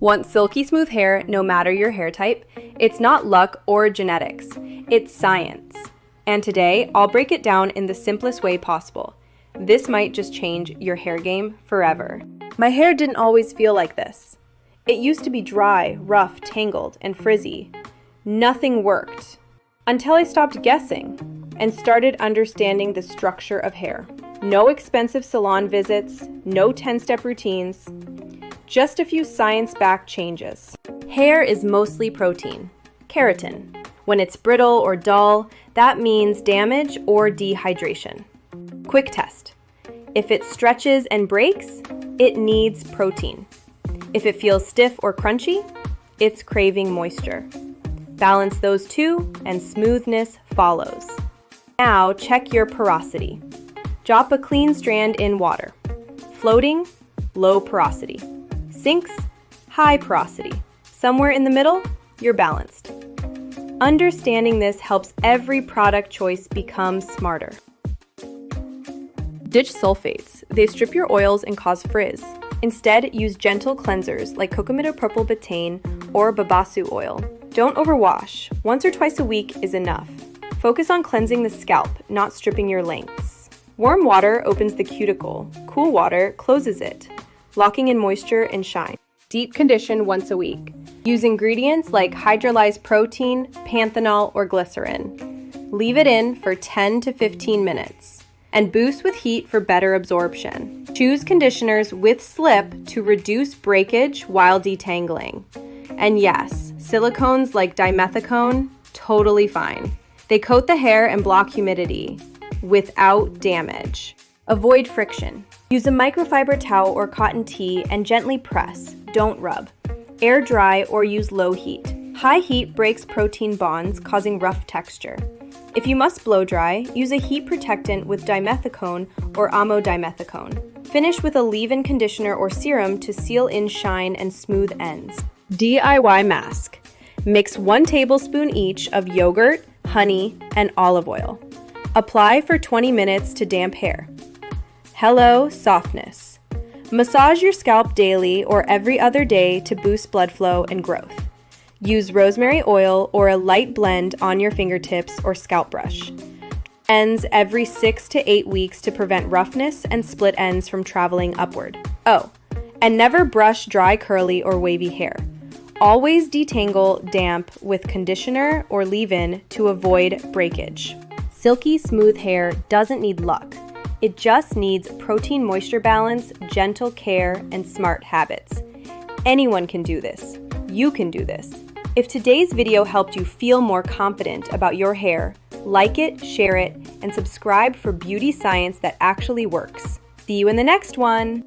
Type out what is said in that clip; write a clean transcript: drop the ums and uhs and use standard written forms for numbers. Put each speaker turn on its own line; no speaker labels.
Want silky smooth hair no matter your hair type? It's not luck or genetics, it's science. And today, I'll break it down in the simplest way possible. This might just change your hair game forever. My hair didn't always feel like this. It used to be dry, rough, tangled, and frizzy. Nothing worked. Until I stopped guessing and started understanding the structure of hair. No expensive salon visits, no 10-step routines, just a few science-backed changes. Hair is mostly protein, keratin. When it's brittle or dull, that means damage or dehydration. Quick test. If it stretches and breaks, it needs protein. If it feels stiff or crunchy, it's craving moisture. Balance those two and smoothness follows. Now check your porosity. Drop a clean strand in water. Floating, low porosity. Sinks, high porosity. Somewhere in the middle, you're balanced. Understanding this helps every product choice become smarter. Ditch sulfates. They strip your oils and cause frizz. Instead, use gentle cleansers like coconut purple betaine or babasu oil. Don't overwash. Once or twice a week is enough. Focus on cleansing the scalp, not stripping your lengths. Warm water opens the cuticle. Cool water closes it, locking in moisture and shine. Deep condition once a week. Use ingredients like hydrolyzed protein, panthenol, or glycerin. Leave it in for 10 to 15 minutes. And boost with heat for better absorption. Choose conditioners with slip to reduce breakage while detangling. And yes, silicones like dimethicone, totally fine. They coat the hair and block humidity without damage. Avoid friction. Use a microfiber towel or cotton tee and gently press, don't rub. Air dry or use low heat. High heat breaks protein bonds, causing rough texture. If you must blow dry, use a heat protectant with dimethicone or amodimethicone. Finish with a leave-in conditioner or serum to seal in shine and smooth ends. DIY mask. Mix 1 tablespoon each of yogurt, honey, and olive oil. Apply for 20 minutes to damp hair. Hello, softness. Massage your scalp daily or every other day to boost blood flow and growth. Use rosemary oil or a light blend on your fingertips or scalp brush. Ends every 6 to 8 weeks to prevent roughness and split ends from traveling upward. Oh, and never brush dry, curly, or wavy hair. Always detangle damp with conditioner or leave-in to avoid breakage. Silky smooth hair doesn't need luck. It just needs protein moisture balance, gentle care, and smart habits. Anyone can do this. You can do this. If today's video helped you feel more confident about your hair, like it, share it, and subscribe for beauty science that actually works. See you in the next one!